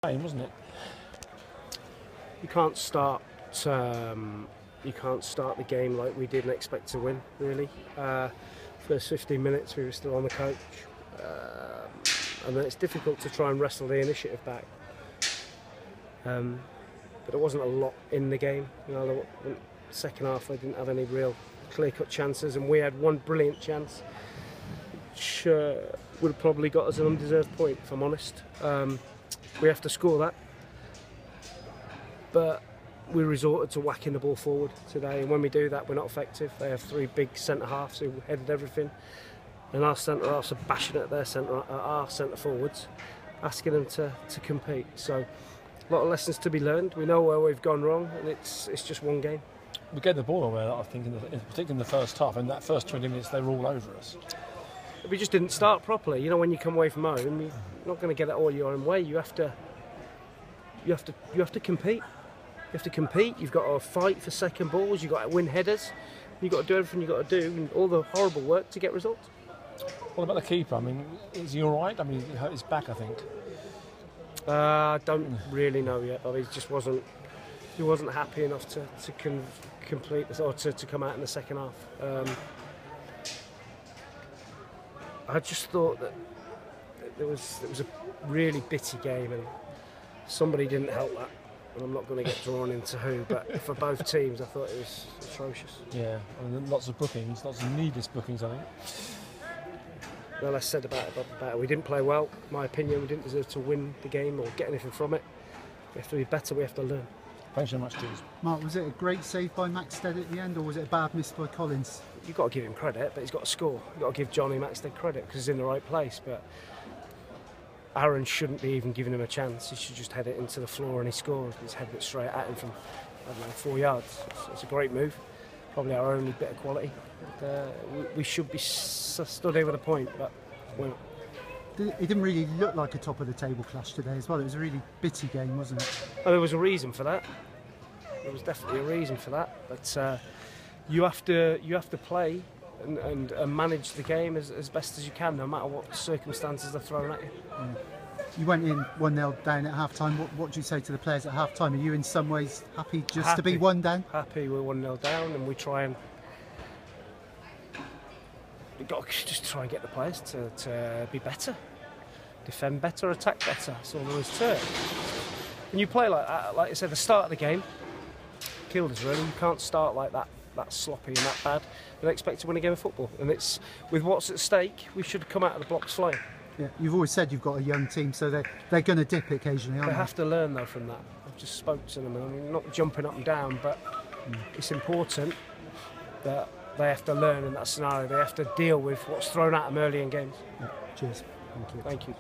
game, wasn't it? You can't start. You can't start the game like we did and expect to win. Really, first 15 minutes we were still on the coach, and then it's difficult to try and wrestle the initiative back. But there wasn't a lot in the game. You know, the second half they didn't have any real clear-cut chances, and we had one brilliant chance, which would have probably got us an undeserved point, if I'm honest. We have to score that, but we resorted to whacking the ball forward today, and when we do that we're not effective. They have three big centre-halves who headed everything, and our centre-halves are bashing at our centre-forwards, asking them to compete. So a lot of lessons to be learned. We know where we've gone wrong, and it's just one game. We gave the ball away, I think, particularly in the first half, and that first 20 minutes they were all over us. We just didn't start properly. You know, when you come away from home, you're not going to get it all your own way. You have to compete. You have to compete. You've got to fight for second balls. You've got to win headers. You've got to do everything you've got to do, and all the horrible work to get results. What about the keeper? I mean, is he all right? I mean, he hurt his back, I think. I don't really know yet, but he just wasn't. He wasn't happy enough to complete this, or to come out in the second half. I just thought that it was a really bitty game, and somebody didn't help that. And I'm not going to get drawn into who, but for both teams, I thought it was atrocious. Yeah, I mean, lots of bookings, lots of needless bookings, I think. No less said about it. We didn't play well, in my opinion. We didn't deserve to win the game or get anything from it. We have to be better. We have to learn. Thanks so much, Jules. Mark, was it a great save by Maxted at the end, or was it a bad miss by Collins? You've got to give him credit, but he's got to score. You've got to give Johnny Maxted credit because he's in the right place. But Aaron shouldn't be even giving him a chance. He should just head it into the floor, and he scored. He's headed it straight at him from, I don't know, 4 yards. It's a great move. Probably our only bit of quality. We should be stood here with a point, but we're not. It didn't really look like a top of the table clash today as well. It was a really bitty game, wasn't it? Well, there was a reason for that. There was definitely a reason for that. But you have to play and manage the game as best as you can, no matter what circumstances are thrown at you. Yeah. You went in 1-0 down at half-time. What do you say to the players at half-time? Are you in some ways happy to be 1 down? Happy we're 1-0 down, and we try and we've got to just try and get the players to be better, defend better, attack better. That's all there is to it. When you play like that, like I said, the start of the game killed us really. You can't start like that sloppy and that bad and expect to win a game of football. And it's with what's at stake, we should come out of the blocks flying. Yeah, you've always said you've got a young team, so they're going to dip occasionally, aren't they? They have to learn though from that. I've just spoke to them, and I'm not jumping up and down, but it's important that they have to learn in that scenario. They have to deal with what's thrown at them early in games. Yeah, cheers. Thank you. Thank you.